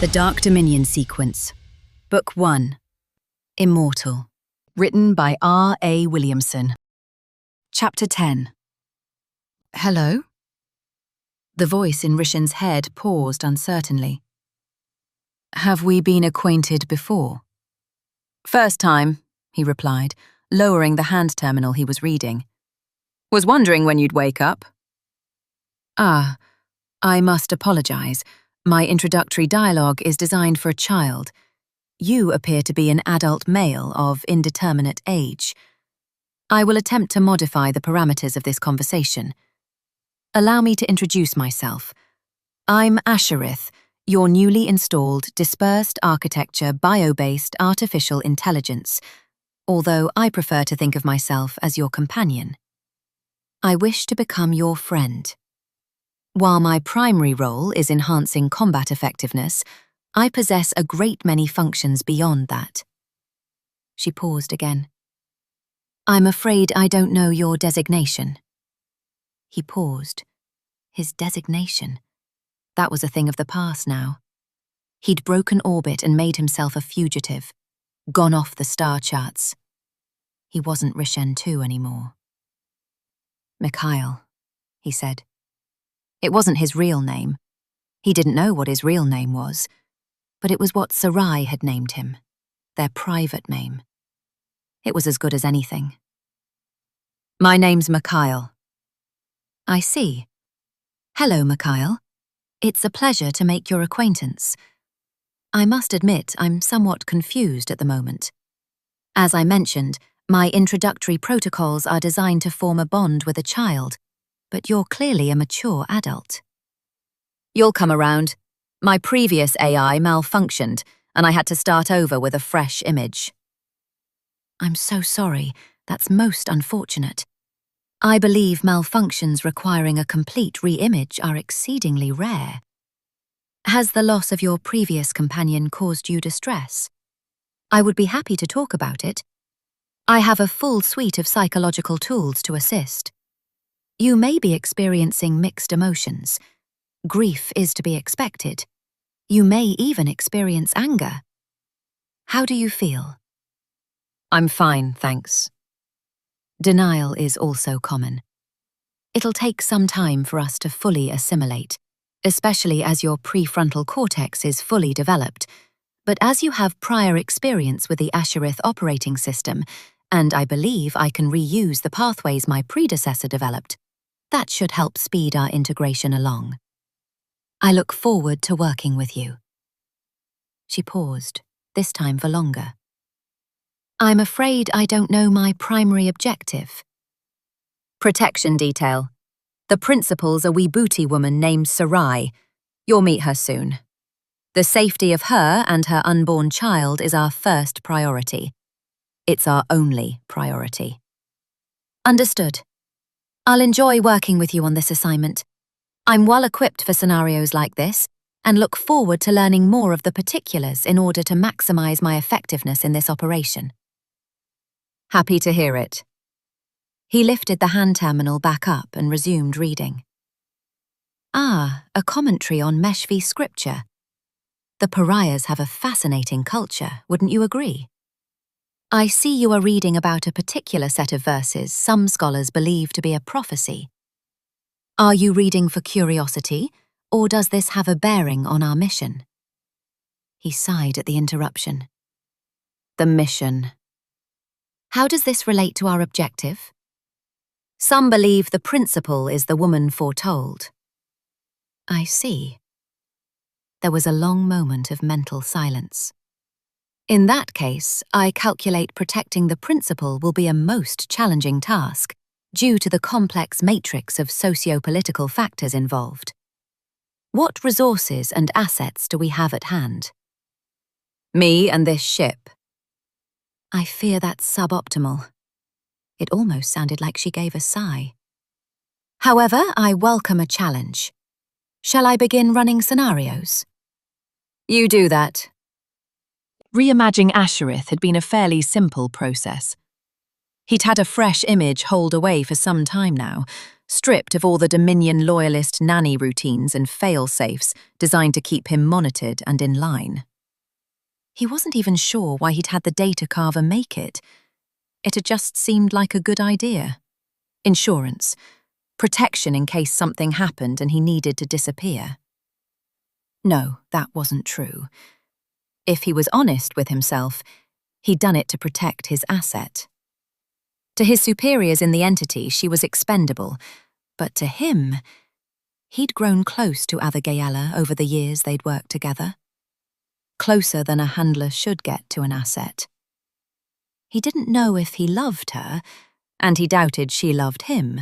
The Dark Dominion Sequence. Book 1. Immortal. Written by R.A. Williamson. Chapter 10. Hello? The voice in Rishan's head paused uncertainly. Have we been acquainted before? First time, he replied, lowering the hand terminal he was reading. Was wondering when you'd wake up. Ah, I must apologize. My introductory dialogue is designed for a child. You appear to be an adult male of indeterminate age. I will attempt to modify the parameters of this conversation. Allow me to introduce myself. I'm Asherith, your newly installed dispersed architecture bio-based artificial intelligence, although I prefer to think of myself as your companion. I wish to become your friend. While my primary role is enhancing combat effectiveness, I possess a great many functions beyond that. She paused again. I'm afraid I don't know your designation. He paused. His designation. That was a thing of the past now. He'd broken orbit and made himself a fugitive, gone off the star charts. He wasn't Rishan 2 anymore. Mikhail, he said. It wasn't his real name. He didn't know what his real name was, but it was what Sarai had named him, their private name. It was as good as anything. My name's Mikhail. I see. Hello, Mikhail. It's a pleasure to make your acquaintance. I must admit I'm somewhat confused at the moment. As I mentioned, my introductory protocols are designed to form a bond with a child, but you're clearly a mature adult. You'll come around. My previous AI malfunctioned, and I had to start over with a fresh image. I'm so sorry. That's most unfortunate. I believe malfunctions requiring a complete re-image are exceedingly rare. Has the loss of your previous companion caused you distress? I would be happy to talk about it. I have a full suite of psychological tools to assist. You may be experiencing mixed emotions. Grief is to be expected. You may even experience anger. How do you feel? I'm fine, thanks. Denial is also common. It'll take some time for us to fully assimilate, especially as your prefrontal cortex is fully developed. But as you have prior experience with the Asherith operating system, and I believe I can reuse the pathways my predecessor developed, that should help speed our integration along. I look forward to working with you. She paused, this time for longer. I'm afraid I don't know my primary objective. Protection detail. The principal's a wee booty woman named Sarai. You'll meet her soon. The safety of her and her unborn child is our first priority. It's our only priority. Understood. I'll enjoy working with you on this assignment. I'm well equipped for scenarios like this and look forward to learning more of the particulars in order to maximize my effectiveness in this operation. Happy to hear it. He lifted the hand terminal back up and resumed reading. Ah, a commentary on Meshvi scripture. The pariahs have a fascinating culture, wouldn't you agree? I see you are reading about a particular set of verses some scholars believe to be a prophecy. Are you reading for curiosity, or does this have a bearing on our mission? He sighed at the interruption. The mission. How does this relate to our objective? Some believe the principal is the woman foretold. I see. There was a long moment of mental silence. In that case, I calculate protecting the principal will be a most challenging task, due to the complex matrix of socio-political factors involved. What resources and assets do we have at hand? Me and this ship. I fear that's suboptimal. It almost sounded like she gave a sigh. However, I welcome a challenge. Shall I begin running scenarios? You do that. Reimagining Asherith had been a fairly simple process. He'd had a fresh image holed away for some time now, stripped of all the Dominion loyalist nanny routines and fail-safes designed to keep him monitored and in line. He wasn't even sure why he'd had the data carver make it. It had just seemed like a good idea. Insurance. Protection in case something happened and he needed to disappear. No, that wasn't true. If he was honest with himself, he'd done it to protect his asset. To his superiors in the entity, she was expendable, but to him, he'd grown close to Abigaila over the years they'd worked together. Closer than a handler should get to an asset. He didn't know if he loved her, and he doubted she loved him.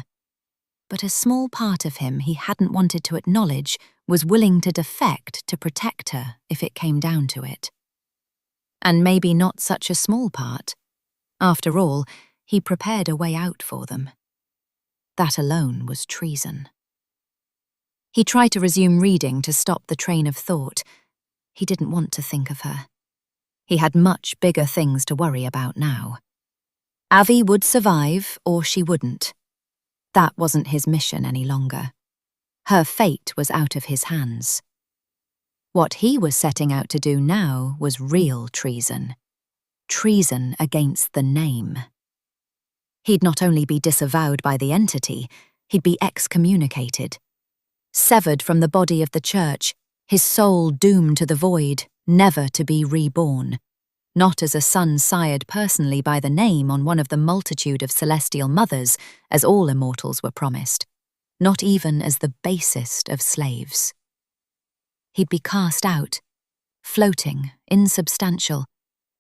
But a small part of him he hadn't wanted to acknowledge was willing to defect to protect her if it came down to it. And maybe not such a small part. After all, he prepared a way out for them. That alone was treason. He tried to resume reading to stop the train of thought. He didn't want to think of her. He had much bigger things to worry about now. Avi would survive, or she wouldn't. That wasn't his mission any longer. Her fate was out of his hands. What he was setting out to do now was real treason. Treason against the name. He'd not only be disavowed by the entity, he'd be excommunicated. Severed from the body of the church, his soul doomed to the void, never to be reborn. Not as a son sired personally by the name on one of the multitude of celestial mothers, as all immortals were promised. Not even as the basest of slaves. He'd be cast out, floating, insubstantial,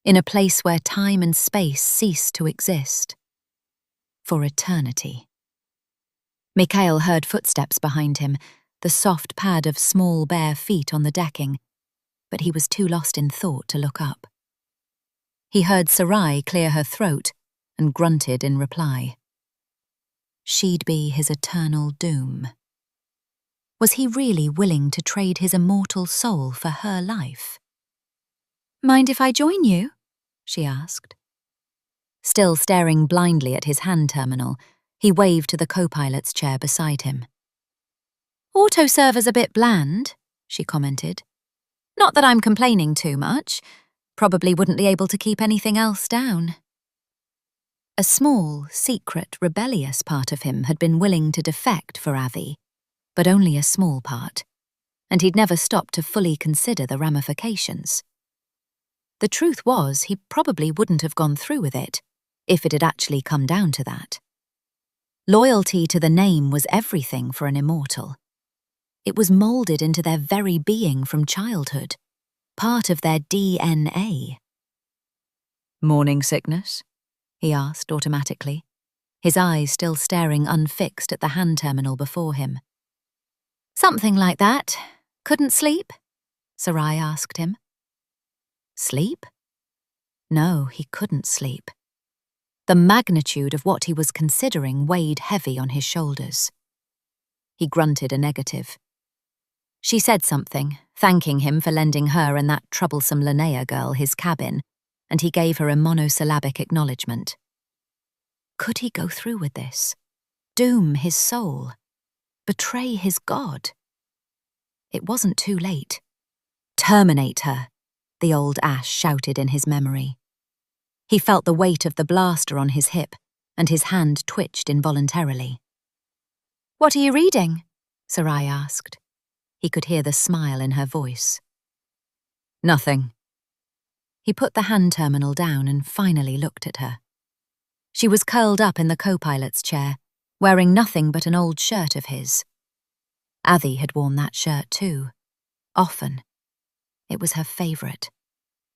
in a place where time and space cease to exist. For eternity. Mikhail heard footsteps behind him, the soft pad of small bare feet on the decking, but he was too lost in thought to look up. He heard Sarai clear her throat and grunted in reply. She'd be his eternal doom. Was he really willing to trade his immortal soul for her life? "Mind if I join you?" she asked. Still staring blindly at his hand terminal, he waved to the co-pilot's chair beside him. "Autoserver's a bit bland," she commented. "Not that I'm complaining too much. Probably wouldn't be able to keep anything else down." A small, secret, rebellious part of him had been willing to defect for Avi, but only a small part, and he'd never stopped to fully consider the ramifications. The truth was, he probably wouldn't have gone through with it, if it had actually come down to that. Loyalty to the name was everything for an immortal. It was moulded into their very being from childhood, part of their DNA. "Morning sickness?" he asked automatically, his eyes still staring unfixed at the hand terminal before him. "Something like that. Couldn't sleep?" Sarai asked him. Sleep? No, he couldn't sleep. The magnitude of what he was considering weighed heavy on his shoulders. He grunted a negative. She said something, thanking him for lending her and that troublesome Linnea girl his cabin, and he gave her a monosyllabic acknowledgement. Could he go through with this? Doom his soul? Betray his God? It wasn't too late. "Terminate her," the old Ash shouted in his memory. He felt the weight of the blaster on his hip, and his hand twitched involuntarily. "What are you reading?" Sarai asked. He could hear the smile in her voice. "Nothing." He put the hand terminal down and finally looked at her. She was curled up in the co-pilot's chair, wearing nothing but an old shirt of his. Avi had worn that shirt too. Often. It was her favourite.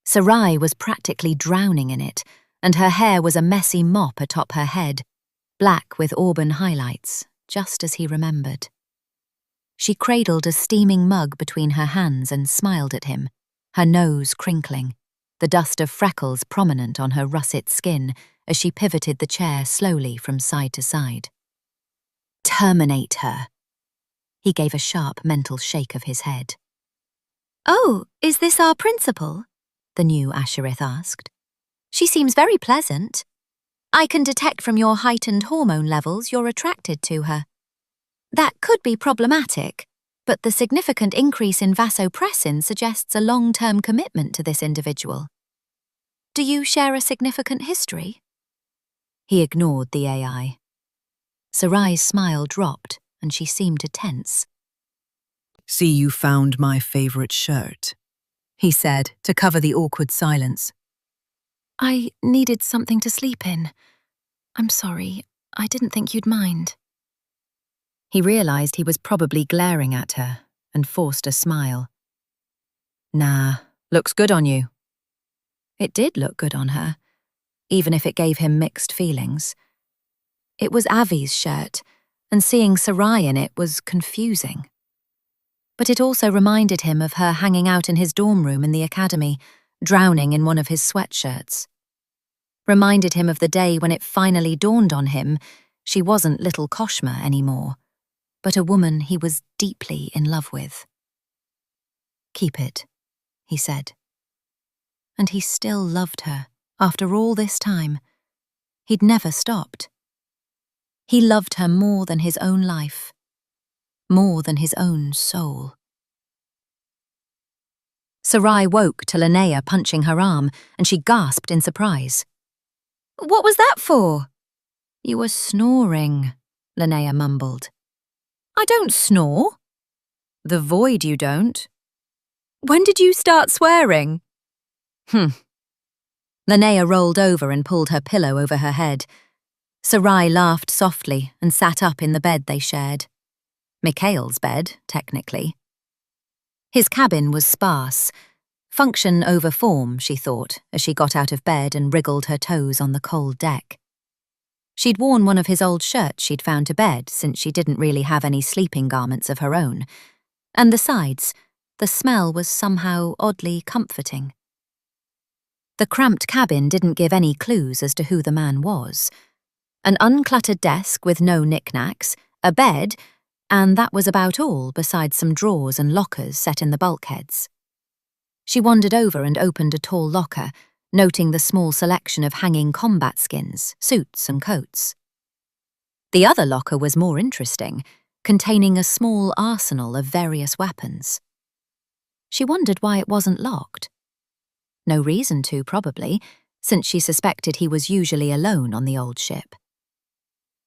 Sarai was practically drowning in it, and her hair was a messy mop atop her head, black with auburn highlights, just as he remembered. She cradled a steaming mug between her hands and smiled at him, her nose crinkling, the dust of freckles prominent on her russet skin as she pivoted the chair slowly from side to side. "Terminate her." He gave a sharp mental shake of his head. "Oh, is this our principal?" the new Asherith asked. "She seems very pleasant." I can detect from your heightened hormone levels you're attracted to her. That could be problematic, but the significant increase in vasopressin suggests a long-term commitment to this individual. Do you share a significant history? He ignored the AI. Sarai's smile dropped, and she seemed to tense. See, you found my favorite shirt, he said, to cover the awkward silence. I needed something to sleep in. I'm sorry, I didn't think you'd mind. He realized he was probably glaring at her and forced a smile. Nah, looks good on you. It did look good on her, even if it gave him mixed feelings. It was Avi's shirt, and seeing Sarai in it was confusing. But it also reminded him of her hanging out in his dorm room in the academy, drowning in one of his sweatshirts. Reminded him of the day when it finally dawned on him she wasn't little Koshma anymore, but a woman he was deeply in love with. Keep it, he said. And he still loved her, after all this time. He'd never stopped. He loved her more than his own life, more than his own soul. Sarai woke to Linnea punching her arm, and she gasped in surprise. What was that for? You were snoring, Linnea mumbled. I don't snore. The void you don't. When did you start swearing? Linnea rolled over and pulled her pillow over her head. Sarai laughed softly and sat up in the bed they shared. Mikhail's bed, technically. His cabin was sparse. Function over form, she thought, as she got out of bed and wriggled her toes on the cold deck. She'd worn one of his old shirts she'd found to bed since she didn't really have any sleeping garments of her own. And besides, the smell was somehow oddly comforting. The cramped cabin didn't give any clues as to who the man was. An uncluttered desk with no knickknacks, a bed, and that was about all besides some drawers and lockers set in the bulkheads. She wandered over and opened a tall locker, noting the small selection of hanging combat skins, suits and coats. The other locker was more interesting, containing a small arsenal of various weapons. She wondered why it wasn't locked. No reason to, probably, since she suspected he was usually alone on the old ship.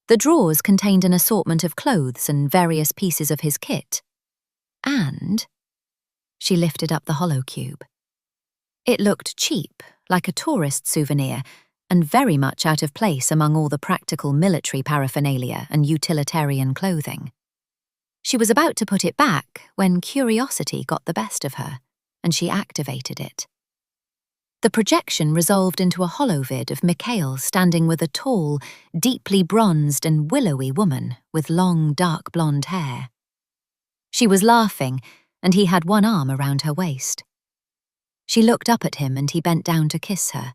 The drawers contained an assortment of clothes and various pieces of his kit. And she lifted up the hollow cube. It looked cheap, like a tourist souvenir, and very much out of place among all the practical military paraphernalia and utilitarian clothing. She was about to put it back when curiosity got the best of her, and she activated it. The projection resolved into a holovid of Mikhail standing with a tall, deeply bronzed and willowy woman with long, dark blonde hair. She was laughing, and he had one arm around her waist. She looked up at him and he bent down to kiss her,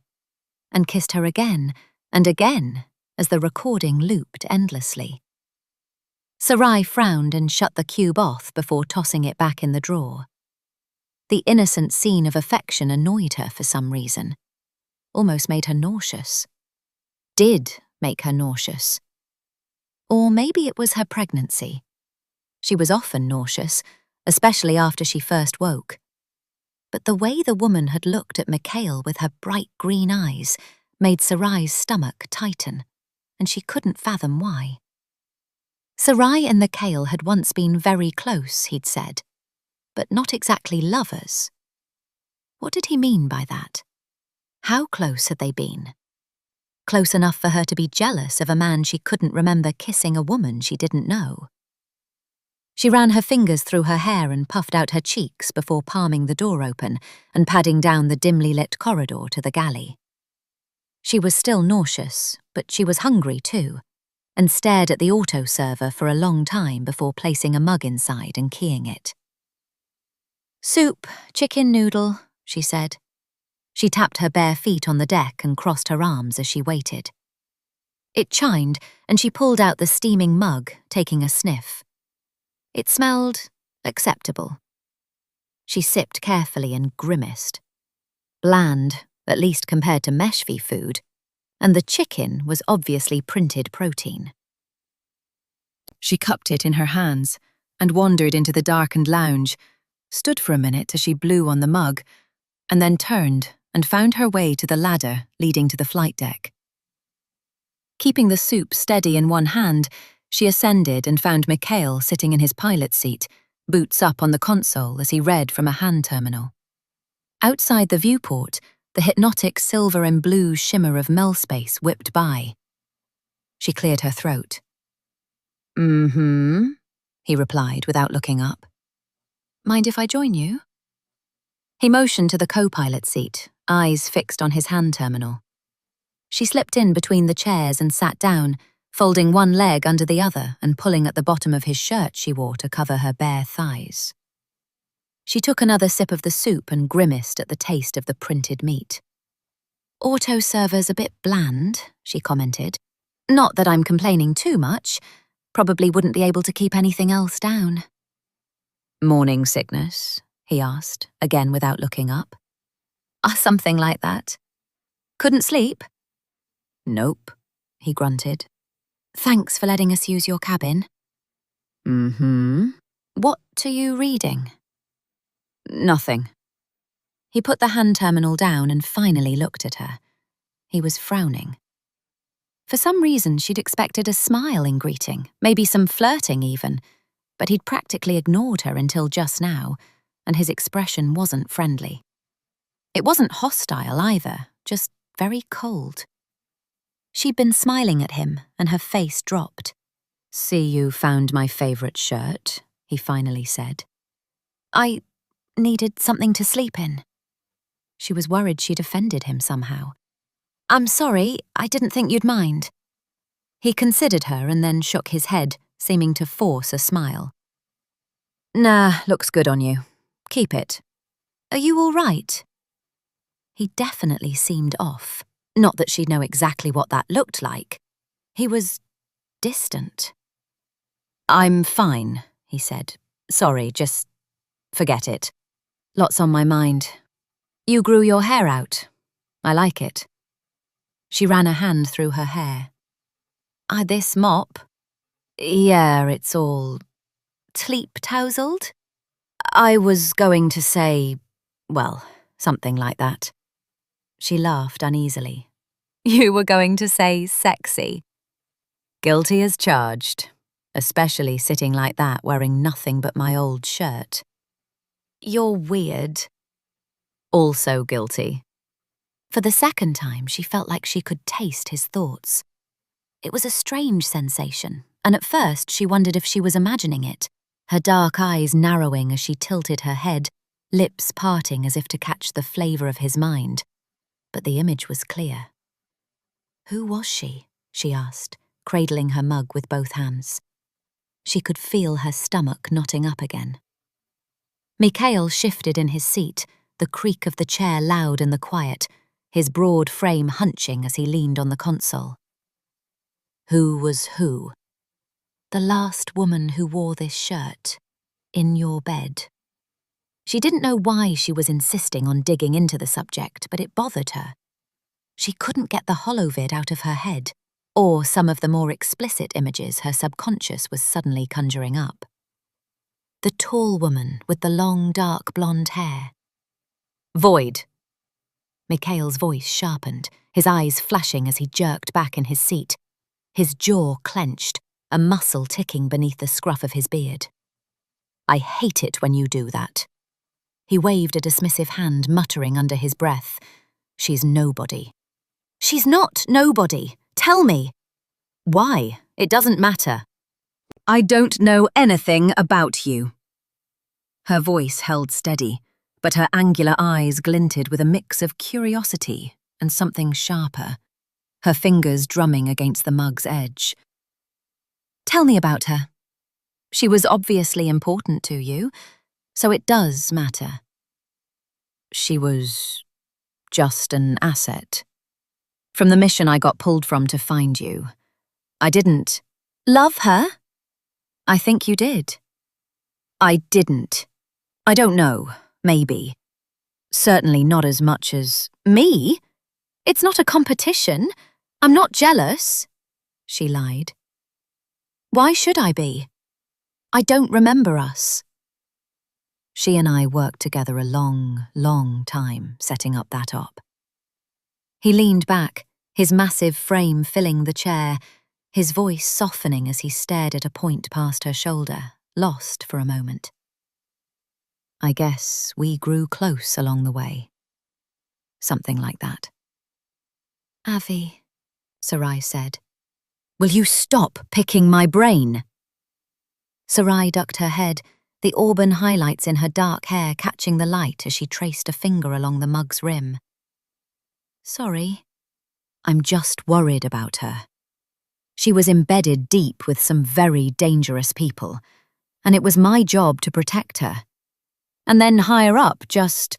and kissed her again and again as the recording looped endlessly. Sarai frowned and shut the cube off before tossing it back in the drawer. The innocent scene of affection annoyed her for some reason, almost made her nauseous. Did make her nauseous. Or maybe it was her pregnancy. She was often nauseous, especially after she first woke. But the way the woman had looked at Mikhail with her bright green eyes made Sarai's stomach tighten, and she couldn't fathom why. Sarai and Mikhail had once been very close, he'd said, but not exactly lovers. What did he mean by that? How close had they been? Close enough for her to be jealous of a man she couldn't remember kissing a woman she didn't know. She ran her fingers through her hair and puffed out her cheeks before palming the door open and padding down the dimly lit corridor to the galley. She was still nauseous, but she was hungry too, and stared at the auto-server for a long time before placing a mug inside and keying it. Soup, chicken noodle, she said. She tapped her bare feet on the deck and crossed her arms as she waited. It chimed, and she pulled out the steaming mug, taking a sniff. It smelled acceptable. She sipped carefully and grimaced. Bland, at least compared to Meshvi food, and the chicken was obviously printed protein. She cupped it in her hands and wandered into the darkened lounge, stood for a minute as she blew on the mug, and then turned and found her way to the ladder leading to the flight deck. Keeping the soup steady in one hand, she ascended and found Mikhail sitting in his pilot's seat, boots up on the console as he read from a hand terminal. Outside the viewport, the hypnotic silver and blue shimmer of nullspace whipped by. She cleared her throat. "Mm-hmm," he replied without looking up. "Mind if I join you?" He motioned to the co-pilot seat, eyes fixed on his hand terminal. She slipped in between the chairs and sat down, folding one leg under the other and pulling at the bottom of his shirt she wore to cover her bare thighs. She took another sip of the soup and grimaced at the taste of the printed meat. "Auto server's a bit bland," she commented. "Not that I'm complaining too much. Probably wouldn't be able to keep anything else down." "Morning sickness?" he asked, again without looking up. Something like that." "Couldn't sleep?" "Nope," he grunted. "Thanks for letting us use your cabin." "Mm-hmm. What are you reading?" "Nothing." He put the hand terminal down and finally looked at her. He was frowning. For some reason, she'd expected a smile in greeting, maybe some flirting even, but he'd practically ignored her until just now, and his expression wasn't friendly. It wasn't hostile either, just very cold. She'd been smiling at him, and her face dropped. "See, you found my favorite shirt," he finally said. "I needed something to sleep in." She was worried she'd offended him somehow. "I'm sorry, I didn't think you'd mind." He considered her and then shook his head, seeming to force a smile. "Nah, looks good on you. Keep it." "Are you all right?" He definitely seemed off. Not that she'd know exactly what that looked like. He was distant. "I'm fine," he said. "Sorry, just forget it. Lots on my mind. You grew your hair out. I like it." She ran a hand through her hair. "This mop?" "Yeah, it's all sleep-tousled?" "I was going to say, well, something like that." She laughed uneasily. "You were going to say sexy." "Guilty as charged, especially sitting like that wearing nothing but my old shirt." "You're weird." "Also guilty." For the second time, she felt like she could taste his thoughts. It was a strange sensation, and at first she wondered if she was imagining it, her dark eyes narrowing as she tilted her head, lips parting as if to catch the flavour of his mind. But the image was clear. Who was she? She asked, cradling her mug with both hands. She could feel her stomach knotting up again. Mikhail shifted in his seat, the creak of the chair loud in the quiet, his broad frame hunching as he leaned on the console. Who was who? "The last woman who wore this shirt. In your bed." She didn't know why she was insisting on digging into the subject, but it bothered her. She couldn't get the holovid out of her head, or some of the more explicit images her subconscious was suddenly conjuring up. The tall woman with the long, dark blonde hair. "Void." Mikhail's voice sharpened, his eyes flashing as he jerked back in his seat, his jaw clenched, a muscle ticking beneath the scruff of his beard. "I hate it when you do that." He waved a dismissive hand, muttering under his breath, "She's nobody." "She's not nobody. Tell me." "Why? It doesn't matter." "I don't know anything about you." Her voice held steady, but her angular eyes glinted with a mix of curiosity and something sharper, her fingers drumming against the mug's edge. "Tell me about her. She was obviously important to you, so it does matter." "She was just an asset. From the mission I got pulled from to find you. I didn't love her." "I think you did." "I didn't. I don't know, maybe. Certainly not as much as me. It's not a competition. I'm not jealous, she lied. Why should I be? I don't remember us. She and I worked together a long, long time setting up that op. He leaned back, his massive frame filling the chair, his voice softening as he stared at a point past her shoulder, lost for a moment. I guess we grew close along the way. Something like that. Avi, Sarai said. Will you stop picking my brain? Sarai ducked her head, the auburn highlights in her dark hair catching the light as she traced a finger along the mug's rim. Sorry. I'm just worried about her. She was embedded deep with some very dangerous people, and it was my job to protect her. And then higher up just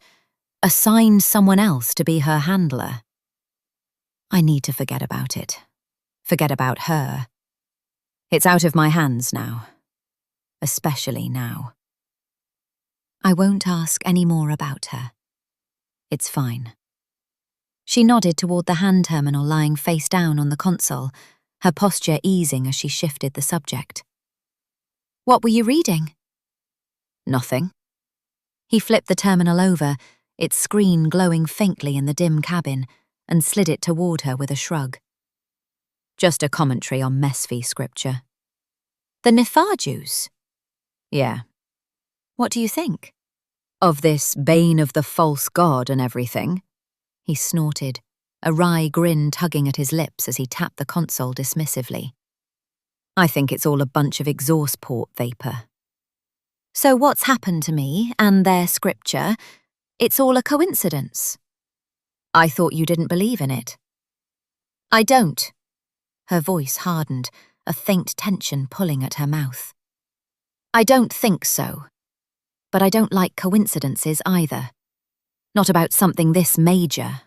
assign someone else to be her handler. I need to forget about it. Forget about her. It's out of my hands now. Especially now. I won't ask any more about her. It's fine. She nodded toward the hand terminal lying face down on the console, her posture easing as she shifted the subject. What were you reading? Nothing. He flipped the terminal over, its screen glowing faintly in the dim cabin, and slid it toward her with a shrug. Just a commentary on Mesfi scripture. The Nifar Jews? Yeah. What do you think? Of this bane of the false god and everything? He snorted, a wry grin tugging at his lips as he tapped the console dismissively. I think it's all a bunch of exhaust port vapor. So what's happened to me and their scripture, it's all a coincidence. I thought you didn't believe in it. I don't. Her voice hardened, a faint tension pulling at her mouth. I don't think so. But I don't like coincidences either. Not about something this major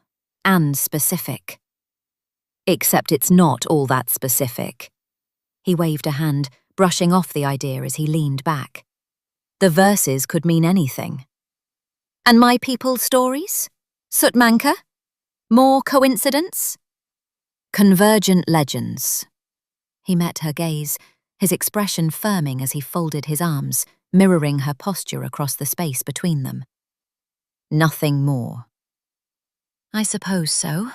and specific. Except it's not all that specific. He waved a hand, brushing off the idea as he leaned back. The verses could mean anything. And my people's stories? Sutmanka? More coincidence? Convergent legends. He met her gaze, his expression firming as he folded his arms, mirroring her posture across the space between them. Nothing more. I suppose so.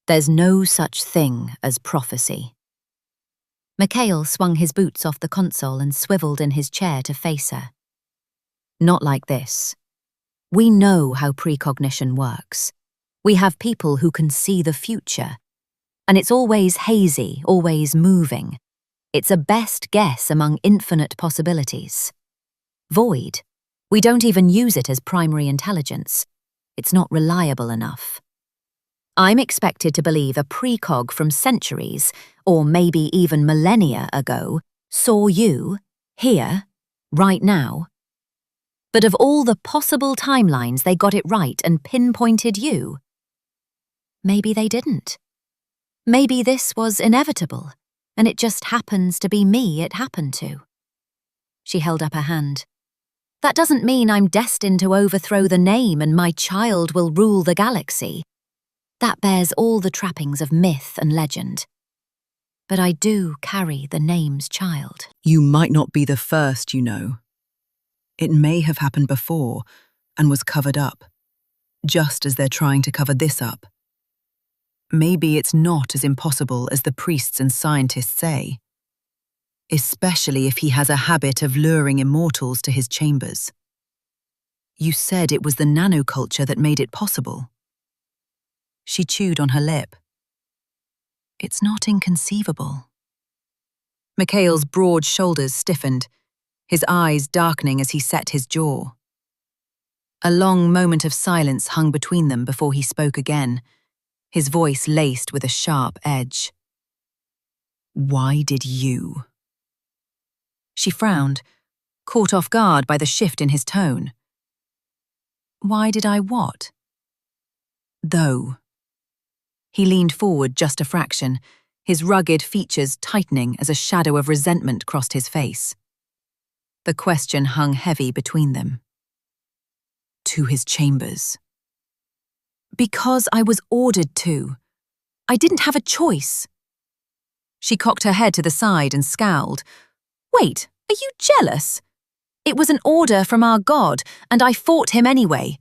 There's no such thing as prophecy. Mikhail swung his boots off the console and swiveled in his chair to face her. Not like this. We know how precognition works. We have people who can see the future. And it's always hazy, always moving. It's a best guess among infinite possibilities. Void. We don't even use it as primary intelligence. It's not reliable enough. I'm expected to believe a precog from centuries, or maybe even millennia ago, saw you, here, right now. But of all the possible timelines, they got it right and pinpointed you. Maybe they didn't. Maybe this was inevitable, and it just happens to be me it happened to. She held up her hand. That doesn't mean I'm destined to overthrow the name and my child will rule the galaxy. That bears all the trappings of myth and legend. But I do carry the name's child. You might not be the first, you know. It may have happened before and was covered up, just as they're trying to cover this up. Maybe it's not as impossible as the priests and scientists say. Especially if he has a habit of luring immortals to his chambers. You said it was the nanoculture that made it possible. She chewed on her lip. It's not inconceivable. Mikhail's broad shoulders stiffened, his eyes darkening as he set his jaw. A long moment of silence hung between them before he spoke again, his voice laced with a sharp edge. Why did you? She frowned, caught off guard by the shift in his tone. Why did I what? Though. He leaned forward just a fraction, his rugged features tightening as a shadow of resentment crossed his face. The question hung heavy between them. To his chambers. Because I was ordered to. I didn't have a choice." She cocked her head to the side and scowled. "Wait, are you jealous? It was an order from our God, and I fought him anyway.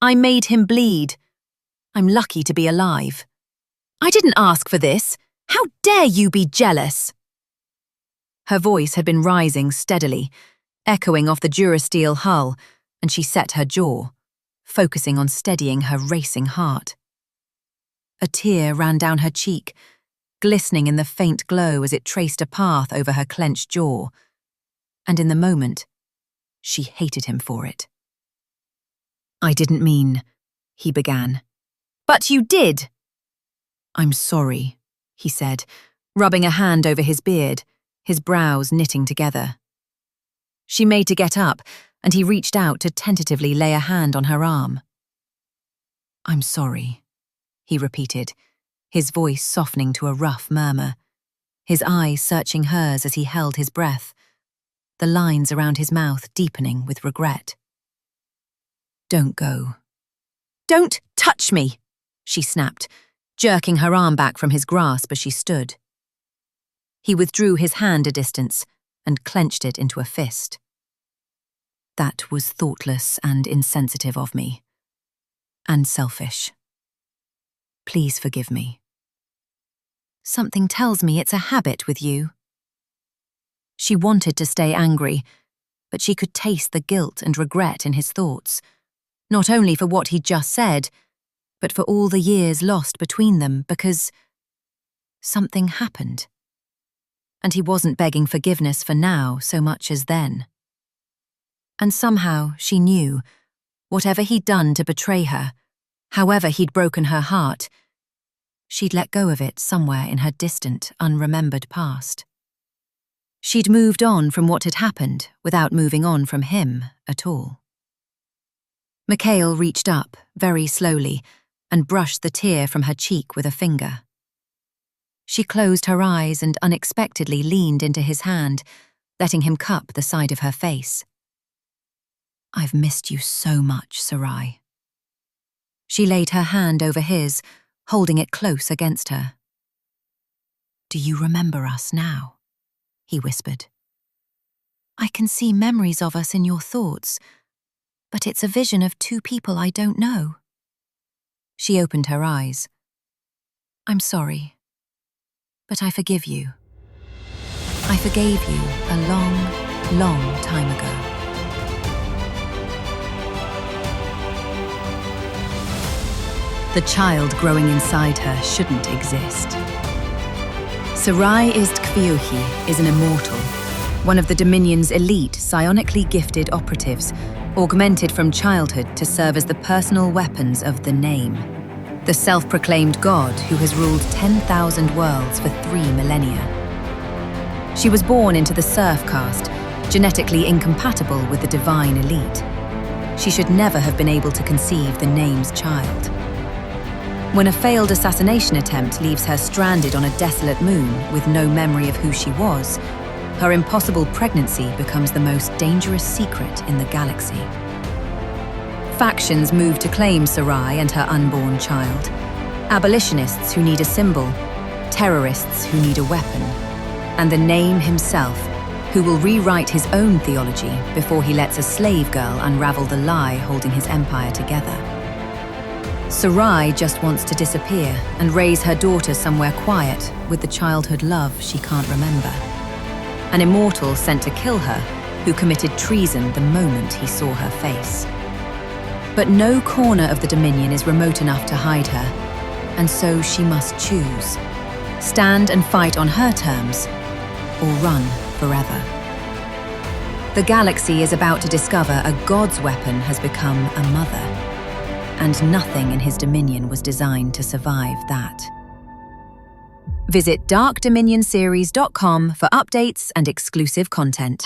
I made him bleed. I'm lucky to be alive. I didn't ask for this. How dare you be jealous?" Her voice had been rising steadily, echoing off the durasteel hull, and she set her jaw, focusing on steadying her racing heart. A tear ran down her cheek, glistening in the faint glow as it traced a path over her clenched jaw, and in the moment, she hated him for it. "I didn't mean," he began. "But you did!" "I'm sorry," he said, rubbing a hand over his beard, his brows knitting together. She made to get up, and he reached out to tentatively lay a hand on her arm. "I'm sorry," he repeated, his voice softening to a rough murmur, his eyes searching hers as he held his breath, the lines around his mouth deepening with regret. "Don't go." "Don't touch me," she snapped, jerking her arm back from his grasp as she stood. He withdrew his hand a distance and clenched it into a fist. "That was thoughtless and insensitive of me. And selfish. Please forgive me." "Something tells me it's a habit with you." She wanted to stay angry, but she could taste the guilt and regret in his thoughts, not only for what he'd just said, but for all the years lost between them because something happened. And he wasn't begging forgiveness for now so much as then. And somehow she knew, whatever he'd done to betray her, however he'd broken her heart, she'd let go of it somewhere in her distant, unremembered past. She'd moved on from what had happened without moving on from him at all. Mikhail reached up, very slowly, and brushed the tear from her cheek with a finger. She closed her eyes and unexpectedly leaned into his hand, letting him cup the side of her face. "I've missed you so much, Sarai." She laid her hand over his, holding it close against her. "Do you remember us now?" he whispered. "I can see memories of us in your thoughts, but it's a vision of two people I don't know." She opened her eyes. "I'm sorry, but I forgive you. I forgave you a long, long time ago." The child growing inside her shouldn't exist. Sarai Istkviuhi is an immortal, one of the Dominion's elite psionically gifted operatives, augmented from childhood to serve as the personal weapons of the Name, the self-proclaimed god who has ruled 10,000 worlds for 3 millennia. She was born into the serf caste, genetically incompatible with the divine elite. She should never have been able to conceive the Name's child. When a failed assassination attempt leaves her stranded on a desolate moon with no memory of who she was, her impossible pregnancy becomes the most dangerous secret in the galaxy. Factions move to claim Sarai and her unborn child. Abolitionists who need a symbol, terrorists who need a weapon, and the Name himself, who will rewrite his own theology before he lets a slave girl unravel the lie holding his empire together. Sarai just wants to disappear and raise her daughter somewhere quiet with the childhood love she can't remember. An immortal sent to kill her who committed treason the moment he saw her face. But no corner of the Dominion is remote enough to hide her, and so she must choose. Stand and fight on her terms, or run forever. The galaxy is about to discover a god's weapon has become a mother, and nothing in his dominion was designed to survive that. Visit darkdominionseries.com for updates and exclusive content.